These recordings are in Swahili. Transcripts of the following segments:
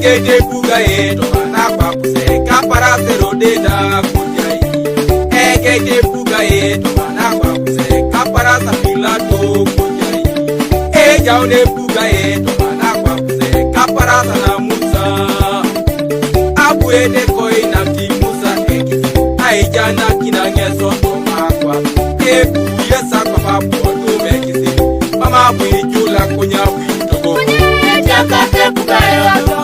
Egeje buga eto mana kwa kuse kapara sero deda kujai. Egeje buga eto mana kwa kuse kapara sapila to kujai. Eja one buga eto mana kwa kuse kapara sana musa. Abu ede koi na ki musa ekisi. Aija na kina nyeso to makwa. Ebu yesa kwa mabu otu mekisi. Mama abu ijula kunya witogo. Eja kate buga eto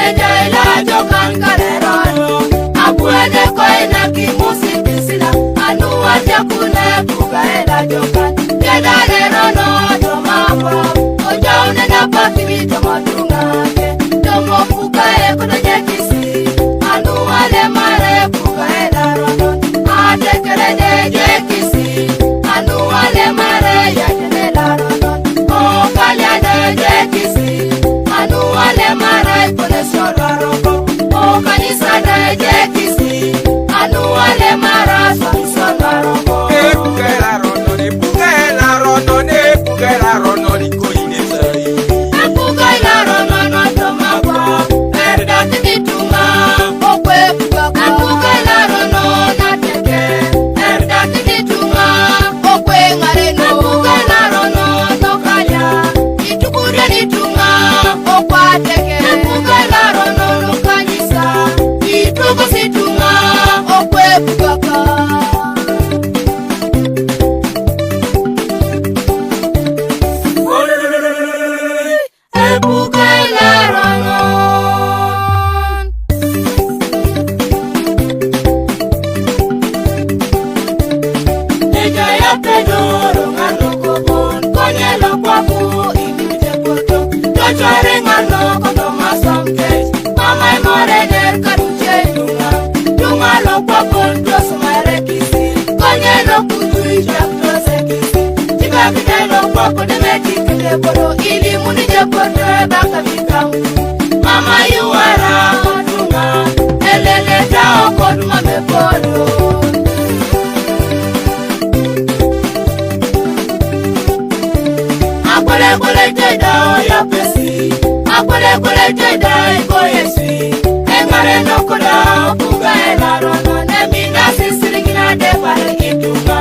eja ila jokan karero abu ede koi na kimusi bisila anu waja kune buga ila jokan keda lero no domamba oja unena pakimi tomatunga tomo buga kono jekisi anu wale mare buga ila rono ate kere jekisi anu wale mare ya jela rono o kalya jekisi anu wale mara pole soraro o kanisa da jekisi anu wale mara soraro e bugela rono ne bugela rono ni koine sai e bugela rono no tomaba perda tituma o kwe bugaka e bugela rono na teke perda tituma o kwe ngare no e bugela rono to kaya itukure nituma o kwa teke e bugela rono no kanisa ituko situma o kwe bugaka ili muni jepote baka bikamu mama yuwara otunga elele tao koduma mepolo akwele teda oya pesi akwele teda iko yesi engare nokoda okuga elarono nemina sisirikina debare itunga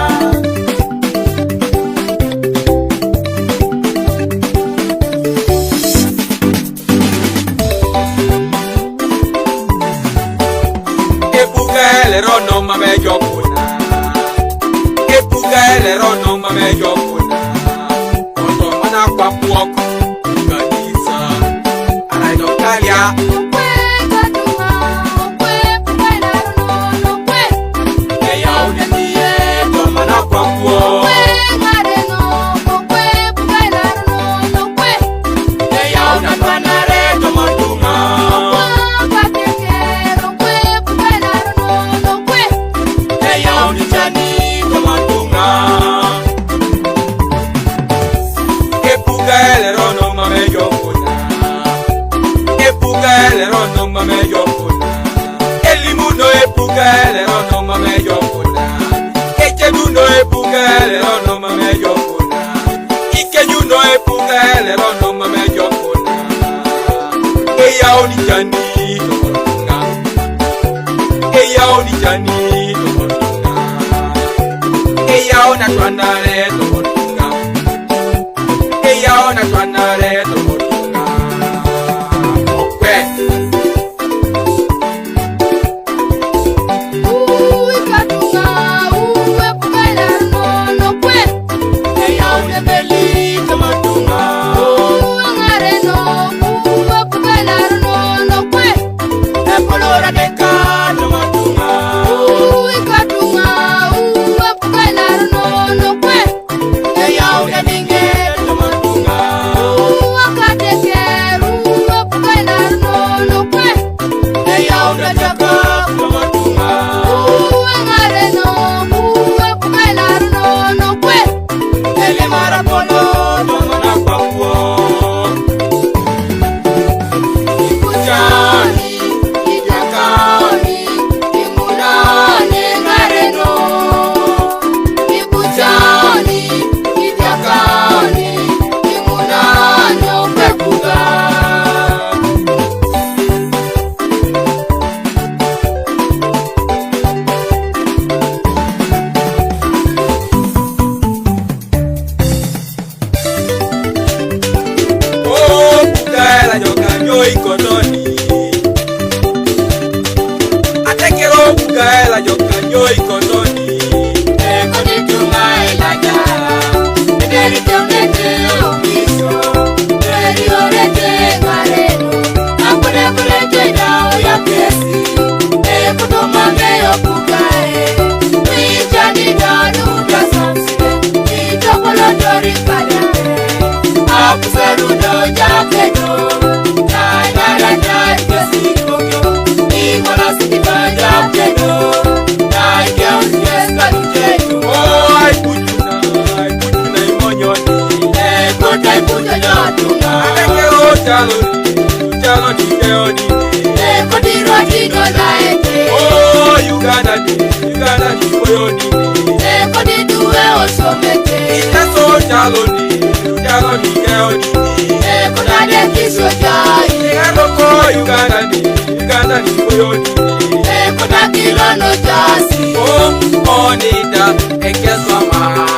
rono mame jokuna epugele rono mame jokuna oto mana kwa puoko kanisa ana jokalia elimuno epugele rono mame jokuna echeduno epugele rono mame jokuna ikenyuno epugele rono mame jokuna eyaoni jani tokonga eyaoni jani tokonga eyaona twanare tokonga eyaona twanare tokonga Ujalo ni keo ni. Kodiro dino na ete. Oh, Uganda ni koyo ni. Kodiduwe osomete. Itaso ujalo ni keo ni. Kodade kisojai. Eloko Uganda ni koyo ni. Kodakilono jasi. Oh, monida ekeswa ma.